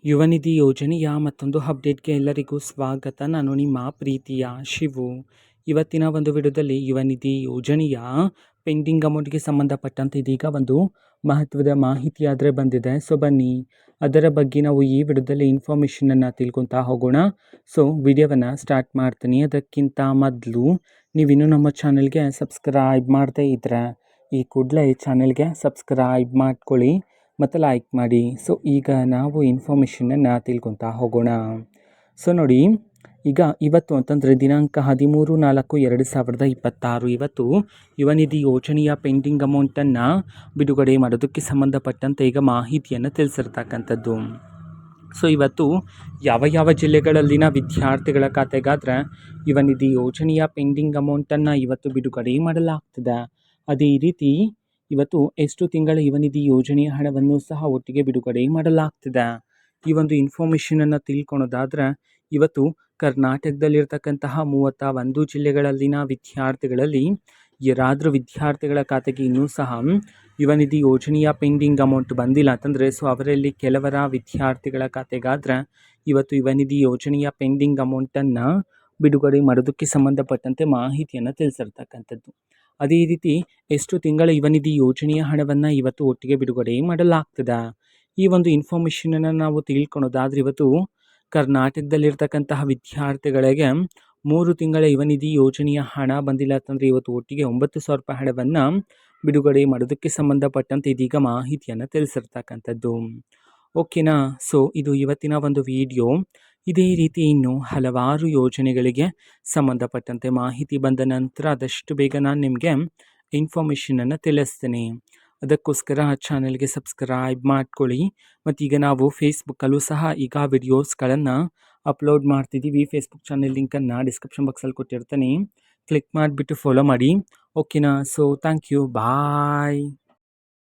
ಯುವನಿಧಿ ಯೋಜನೆಯ ಮತ್ತೊಂದು ಅಪ್ಡೇಟ್ಗೆ ಎಲ್ಲರಿಗೂ ಸ್ವಾಗತ. ನಾನು ನಿಮ್ಮ ಪ್ರೀತಿಯ ಶಿವು. ಇವತ್ತಿನ ಒಂದು ವಿಡಿಯೋದಲ್ಲಿ ಯುವನಿಧಿ ಯೋಜನೆಯ ಪೆಂಡಿಂಗ್ ಅಮೌಂಟ್ಗೆ ಸಂಬಂಧಪಟ್ಟಂತೆ ಇದೀಗ ಒಂದು ಮಹತ್ವದ ಮಾಹಿತಿ ಆದರೆ ಬಂದಿದೆ. ಸೊ ಬನ್ನಿ ಅದರ ಬಗ್ಗೆ ನಾವು ಈ ವಿಡಿಯೋದಲ್ಲಿ ಇನ್ಫಾರ್ಮೇಷನನ್ನು ತಿಳ್ಕೊತಾ ಹೋಗೋಣ. ಸೊ ವಿಡಿಯೋವನ್ನು ಸ್ಟಾರ್ಟ್ ಮಾಡ್ತೀನಿ. ಅದಕ್ಕಿಂತ ಮೊದಲು ನೀವಿನ್ನೂ ನಮ್ಮ ಚಾನಲ್ಗೆ ಸಬ್ಸ್ಕ್ರೈಬ್ ಮಾಡದೇ ಇದ್ದರೆ ಈ ಕೂಡಲೇ ಚಾನಲ್ಗೆ ಸಬ್ಸ್ಕ್ರೈಬ್ ಮಾಡ್ಕೊಳ್ಳಿ ಮತ್ತು ಲೈಕ್ ಮಾಡಿ. ಸೊ ಈಗ ನಾವು ಇನ್ಫಾರ್ಮೇಷನನ್ನು ತಿಳ್ಕೊತಾ ಹೋಗೋಣ. ಸೊ ನೋಡಿ, ಈಗ ಇವತ್ತು ಅಂತಂದರೆ ದಿನಾಂಕ 13/4/2026 ಇವತ್ತು ಯುವನಿಧಿ ಯೋಜನೆಯ ಪೆಂಡಿಂಗ್ ಅಮೌಂಟನ್ನು ಬಿಡುಗಡೆ ಮಾಡೋದಕ್ಕೆ ಸಂಬಂಧಪಟ್ಟಂತೆ ಈಗ ಮಾಹಿತಿಯನ್ನು ತಿಳಿಸಿರ್ತಕ್ಕಂಥದ್ದು. ಸೊ ಇವತ್ತು ಯಾವ ಜಿಲ್ಲೆಗಳಲ್ಲಿನ ವಿದ್ಯಾರ್ಥಿಗಳ ಖಾತೆಗಾದರೆ ಯುವನಿಧಿ ಯೋಜನೆಯ ಪೆಂಡಿಂಗ್ ಅಮೌಂಟನ್ನು ಇವತ್ತು ಬಿಡುಗಡೆ ಮಾಡಲಾಗ್ತದೆ. ಅದೇ ರೀತಿ ಇವತ್ತು ಎಷ್ಟು ತಿಂಗಳ ಯುವನಿಧಿ ಯೋಜನೆಯ ಹಣವನ್ನು ಸಹ ಒಟ್ಟಿಗೆ ಬಿಡುಗಡೆ ಮಾಡಲಾಗ್ತಿದೆ. ಈ ಒಂದು ಇನ್ಫಾರ್ಮೇಷನನ್ನು ತಿಳ್ಕೊಳೋದಾದರೆ ಇವತ್ತು ಕರ್ನಾಟಕದಲ್ಲಿರ್ತಕ್ಕಂತಹ 31 ಜಿಲ್ಲೆಗಳಲ್ಲಿನ ವಿದ್ಯಾರ್ಥಿಗಳಲ್ಲಿ ಯಾರಾದರೂ ವಿದ್ಯಾರ್ಥಿಗಳ ಖಾತೆಗೆ ಇನ್ನೂ ಸಹ ಯುವನಿಧಿ ಯೋಜನೆಯ ಪೆಂಡಿಂಗ್ ಅಮೌಂಟ್ ಬಂದಿಲ್ಲ ಅಂತಂದರೆ ಸೊ ಅವರಲ್ಲಿ ಕೆಲವರ ವಿದ್ಯಾರ್ಥಿಗಳ ಖಾತೆಗಾದರೆ ಇವತ್ತು ಯುವನಿಧಿ ಯೋಜನೆಯ ಪೆಂಡಿಂಗ್ ಅಮೌಂಟನ್ನು ಬಿಡುಗಡೆ ಮಾಡೋದಕ್ಕೆ ಸಂಬಂಧಪಟ್ಟಂತೆ ಮಾಹಿತಿಯನ್ನು ತಿಳಿಸಿರ್ತಕ್ಕಂಥದ್ದು. ಅದೇ ರೀತಿ ಎಷ್ಟು ತಿಂಗಳ ಯುವನಿಧಿ ಯೋಜನೆಯ ಹಣವನ್ನು ಇವತ್ತು ಒಟ್ಟಿಗೆ ಬಿಡುಗಡೆ ಮಾಡಲಾಗ್ತದೆ. ಈ ಒಂದು ಇನ್ಫಾರ್ಮೇಷನನ್ನು ನಾವು ತಿಳ್ಕೊಳೋದಾದರೆ ಇವತ್ತು ಕರ್ನಾಟಕದಲ್ಲಿರ್ತಕ್ಕಂತಹ ವಿದ್ಯಾರ್ಥಿಗಳಿಗೆ 3 ತಿಂಗಳ ಯುವನಿಧಿ ಯೋಜನೆಯ ಹಣ ಬಂದಿಲ್ಲ ಅಂತಂದರೆ ಇವತ್ತು ಒಟ್ಟಿಗೆ 9,000 ರೂಪಾಯಿ ಹಣವನ್ನು ಬಿಡುಗಡೆ ಮಾಡೋದಕ್ಕೆ ಸಂಬಂಧಪಟ್ಟಂತೆ ಇದೀಗ ಮಾಹಿತಿಯನ್ನು ತಿಳಿಸಿರ್ತಕ್ಕಂಥದ್ದು. ಓಕೆನಾ. ಸೊ ಇದು ಇವತ್ತಿನ ಒಂದು ವಿಡಿಯೋ. ಇದೇ ರೀತಿ ಇನ್ನು ಹಲವಾರು ಯೋಜನೆಗಳಿಗೆ ಸಂಬಂಧಪಟ್ಟಂತೆ ಮಾಹಿತಿ ಬಂದ ನಂತರ ಆದಷ್ಟು ಬೇಗ ನಾನು ನಿಮಗೆ ಇನ್ಫಾರ್ಮೇಷನನ್ನು ತಿಳಿಸ್ತೀನಿ. ಅದಕ್ಕೋಸ್ಕರ ಚಾನಲ್ಗೆ ಸಬ್ಸ್ಕ್ರೈಬ್ ಮಾಡ್ಕೊಳ್ಳಿ. ಮತ್ತೀಗ ನಾವು ಫೇಸ್ಬುಕ್ಕಲ್ಲೂ ಸಹ ಈಗ ವಿಡಿಯೋಸ್ಗಳನ್ನು ಅಪ್ಲೋಡ್ ಮಾಡ್ತಿದ್ದೀವಿ. ಫೇಸ್ಬುಕ್ ಚಾನಲ್ ಲಿಂಕನ್ನು ಡಿಸ್ಕ್ರಿಪ್ಷನ್ ಬಾಕ್ಸಲ್ಲಿ ಕೊಟ್ಟಿರ್ತೀನಿ, ಕ್ಲಿಕ್ ಮಾಡಿಬಿಟ್ಟು ಫಾಲೋ ಮಾಡಿ. ಓಕೆನಾ. So thank you, bye.